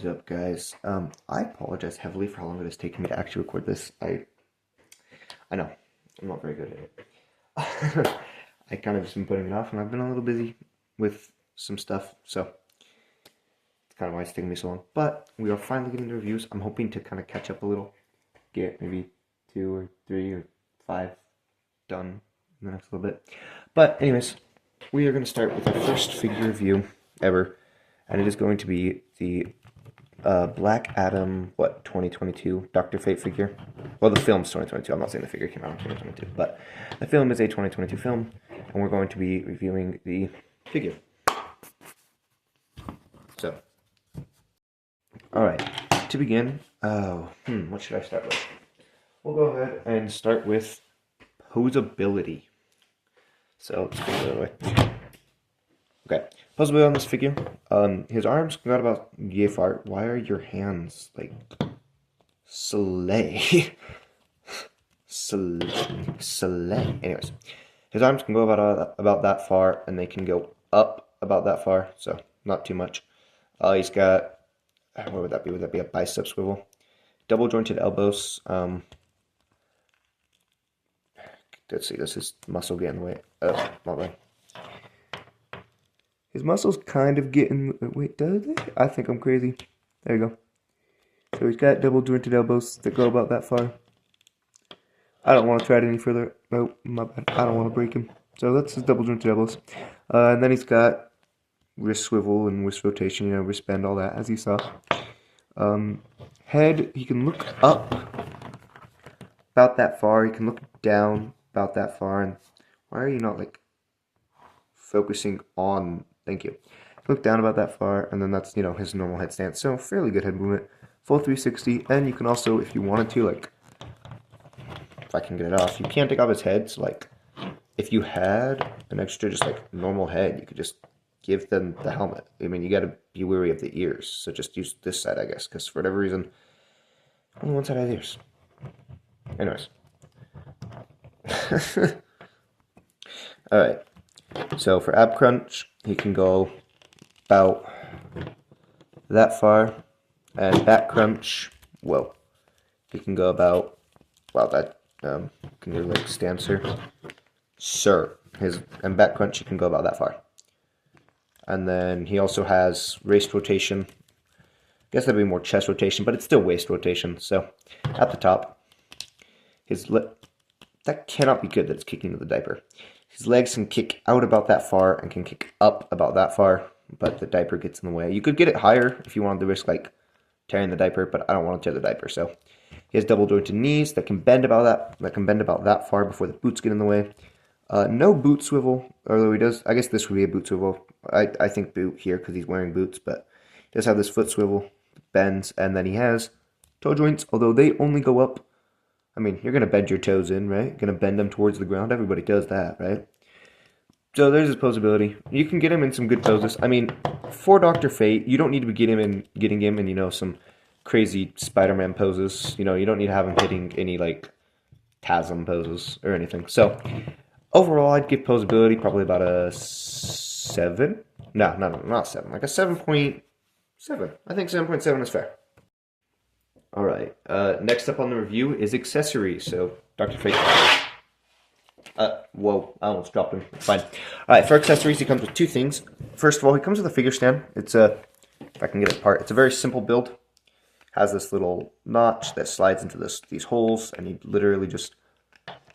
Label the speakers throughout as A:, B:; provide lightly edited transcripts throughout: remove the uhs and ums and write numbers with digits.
A: is up, guys? I apologize heavily for how long it has taken me to actually record this. I know, I'm not very good at it. I kind of just been putting it off, and I've been a little busy with some stuff, so it's kind of why it's taking me so long. But we are finally getting the reviews. I'm hoping to kind of catch up a little, get maybe 2 or 3 or 5 done in the next little bit. But anyways, we are going to start with our first figure review ever, and it is going to be the Black Adam, 2022 Dr.Fate figure. Well, the film's 2022. I'm not saying the figure came out in 2022, but the film is a 2022 film, and we're going to be reviewing the figure. So, alright, to begin, what should I start with? We'll go ahead and start with posability. So, let's go the other way. Okay, posability on this figure. His arms got about yay far. Why are your hands like slay? Slay. Anyways, his arms can go about that far, and they can go up about that far. So not too much. He's got, what would that be? Would that be a bicep swivel? Double jointed elbows. Let's see. This is muscle getting in the way. Oh, not right. His muscles kind of get in. Wait, does they? I think I'm crazy. There you go. So he's got double jointed elbows that go about that far. I don't want to try it any further. Nope, my bad. I don't want to break him. So that's his double jointed elbows. And then he's got wrist swivel and wrist rotation, wrist bend, all that, as you saw. Head, he can look up about that far. He can look down about that far. And why are you not, focusing on... Thank you. Look down about that far, and then that's, his normal head stance. So, fairly good head movement. Full 360, and you can also, if you wanted to, if I can get it off, you can't take off his head, so, if you had an extra, just, normal head, you could just give them the helmet. I mean, you gotta be wary of the ears, so just use this side, I guess, because for whatever reason, only one side has ears. Anyways. Alright. So for ab crunch, he can go about that far, and back crunch, he can go about, can your legs stand, sir? Sir. And back crunch, he can go about that far. And then he also has waist rotation. I guess that'd be more chest rotation, but it's still waist rotation. So at the top, that cannot be good that it's kicking to the diaper. His legs can kick out about that far and can kick up about that far, but the diaper gets in the way. You could get it higher if you wanted to risk tearing the diaper, but I don't want to tear the diaper. So he has double jointed knees that can bend about that far before the boots get in the way. No boot swivel, although he does. I guess this would be a boot swivel. I think boot here because he's wearing boots, but he does have this foot swivel, bends, and then he has toe joints, although they only go up. I mean, you're going to bend your toes in, right? You're going to bend them towards the ground. Everybody does that, right? So there's his posability. You can get him in some good poses. I mean, for Dr. Fate, you don't need to be getting him in, some crazy Spider-Man poses. You don't need to have him hitting any, TASM poses or anything. So, overall, I'd give posability probably about a 7. No, not 7. Like a 7.7. I think 7.7 is fair. Alright, next up on the review is accessories. So, Dr. Fate. Whoa, I almost dropped him. It's fine. Alright, for accessories, he comes with 2 things. First of all, he comes with a figure stand. It's if I can get it apart, it's a very simple build. Has this little notch that slides into these holes, and you literally just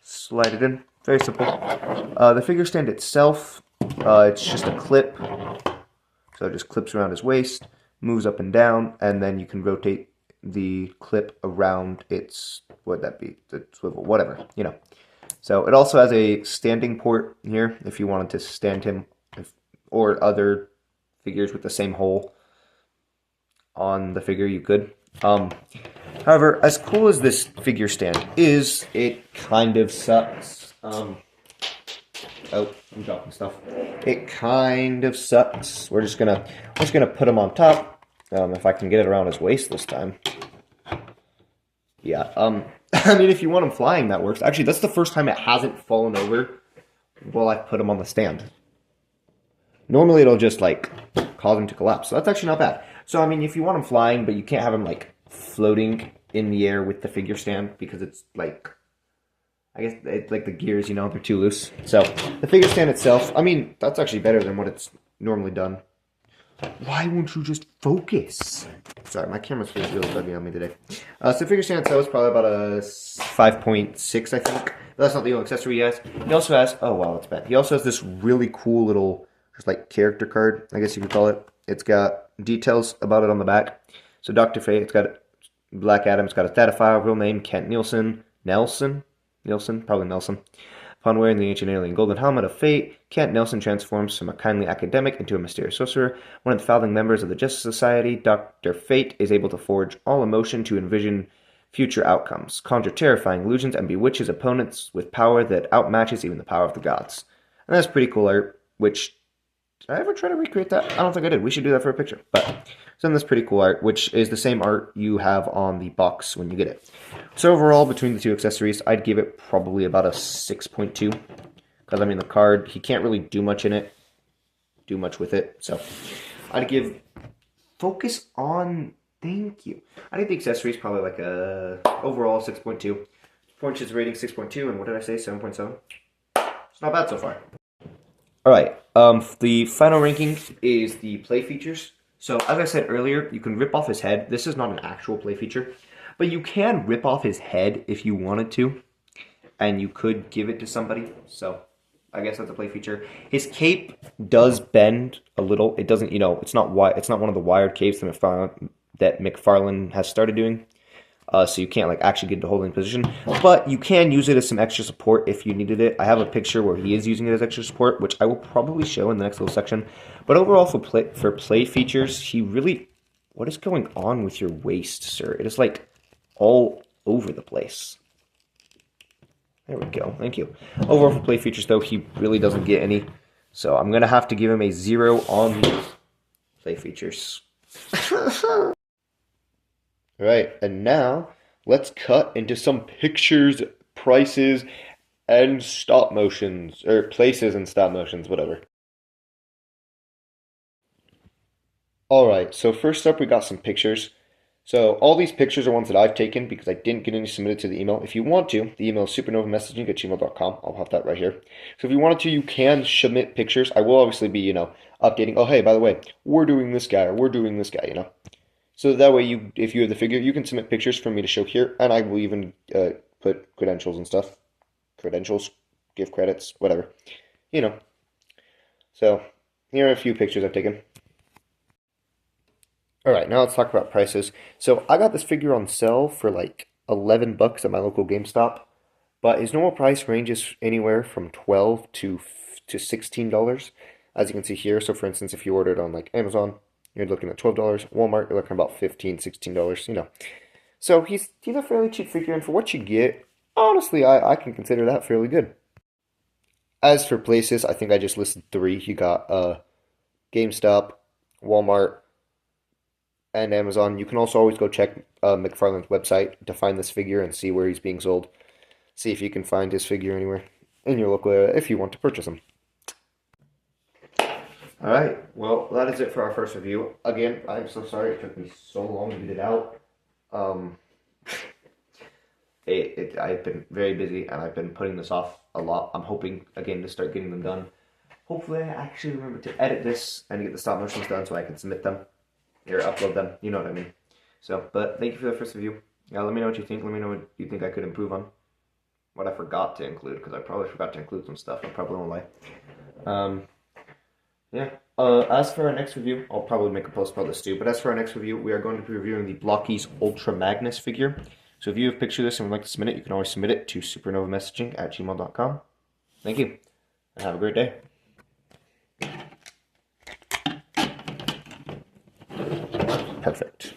A: slide it in. Very simple. The figure stand itself, it's just a clip. So it just clips around his waist, moves up and down, and then you can rotate the clip around its, what would that be, the swivel, whatever, So it also has a standing port here if you wanted to stand him, or other figures with the same hole on the figure, you could. However, as cool as this figure stand is, it kind of sucks. Oh, I'm dropping stuff. It kind of sucks. We're just gonna put him on top. If I can get it around his waist this time. Yeah, I mean, if you want him flying, that works. Actually, that's the first time it hasn't fallen over while I put him on the stand. Normally, it'll just, cause him to collapse. So that's actually not bad. So, I mean, if you want them flying, but you can't have them, like, floating in the air with the figure stand because it's, like, I guess, it's like the gears, they're too loose. So, the figure stand itself, I mean, that's actually better than what it's normally done. Why won't you just focus? Sorry, my camera's feels really buggy on me today. So the figure stand itself is probably about a 5.6, I think. But that's not the only accessory he has. He also has, oh wow, that's bad. He also has this really cool little, just like character card, I guess you could call it. It's got details about it on the back. So Dr.Fate, it's got Black Adam, it's got a data file, real name, Kent Nielsen, probably Nelson. Upon wearing the ancient alien golden helmet of fate, Kent Nelson transforms from a kindly academic into a mysterious sorcerer. One of the founding members of the Justice Society, Dr. Fate is able to forge all emotion to envision future outcomes, conjure terrifying illusions, and bewitch his opponents with power that outmatches even the power of the gods. And that's pretty cool art, which... Did I ever try to recreate that? I don't think I did. We should do that for a picture. But some of this pretty cool art, which is the same art you have on the box when you get it. So overall, between the two accessories, I'd give it probably about a 6.2. Because, I mean, the card, he can't really do much with it. So I'd give... Focus on... Thank you. I think the accessory is probably like a... Overall, 6.2. Points rating 6.2, and what did I say? 7.7? It's not bad so far. Alright, the final ranking is the play features. So, as I said earlier, you can rip off his head. This is not an actual play feature, but you can rip off his head if you wanted to, and you could give it to somebody. So, I guess that's a play feature. His cape does bend a little. It doesn't, it's not one of the wired capes that McFarlens has started doing. So you can't actually get into holding position, but you can use it as some extra support if you needed it. I have a picture where he is using it as extra support, which I will probably show in the next little section. But overall, for play features, he really... What is going on with your waist, sir? It is all over the place. There we go. Thank you. Overall, for play features, though, he really doesn't get any. So I'm gonna have to give him a 0 on the play features. Right, and now let's cut into some pictures, prices, and stop motions, or places and stop motions, whatever. Alright, so first up we got some pictures. So all these pictures are ones that I've taken because I didn't get any submitted to the email. If you want to, the email is supernovamessaging@gmail.com. I'll have that right here. So if you wanted to, you can submit pictures. I will obviously be, updating. Oh, hey, by the way, we're doing this guy, or we're doing this guy, So that way, if you have the figure, you can submit pictures for me to show here, and I will even put credentials and stuff. Credentials, give credits, whatever. So, here are a few pictures I've taken. Alright, now let's talk about prices. So, I got this figure on sale for $11 at my local GameStop, but his normal price ranges anywhere from $12 to $16, as you can see here. So, for instance, if you ordered on Amazon, you're looking at $12. Walmart, you're looking about $15, $16, So he's a fairly cheap figure, and for what you get, honestly, I can consider that fairly good. As for places, I think I just listed 3. You got GameStop, Walmart, and Amazon. You can also always go check McFarlens' website to find this figure and see where he's being sold. See if you can find his figure anywhere in your local area if you want to purchase him. Alright, well, that is it for our first review. Again, I'm so sorry it took me so long to get it out. I've been very busy, and I've been putting this off a lot. I'm hoping, again, to start getting them done. Hopefully, I actually remember to edit this and get the stop motions done so I can submit them, or upload them, you know what I mean. So, but thank you for the first review. Let me know what you think. Let me know what you think I could improve on. What I forgot to include, because I probably forgot to include some stuff. I probably won't lie. Yeah. As for our next review, I'll probably make a post about this too, but as for our next review, we are going to be reviewing the Blockies Ultra Magnus figure. So if you have pictured this and would like to submit it, you can always submit it to supernovamessaging@gmail.com. Thank you, and have a great day. Perfect.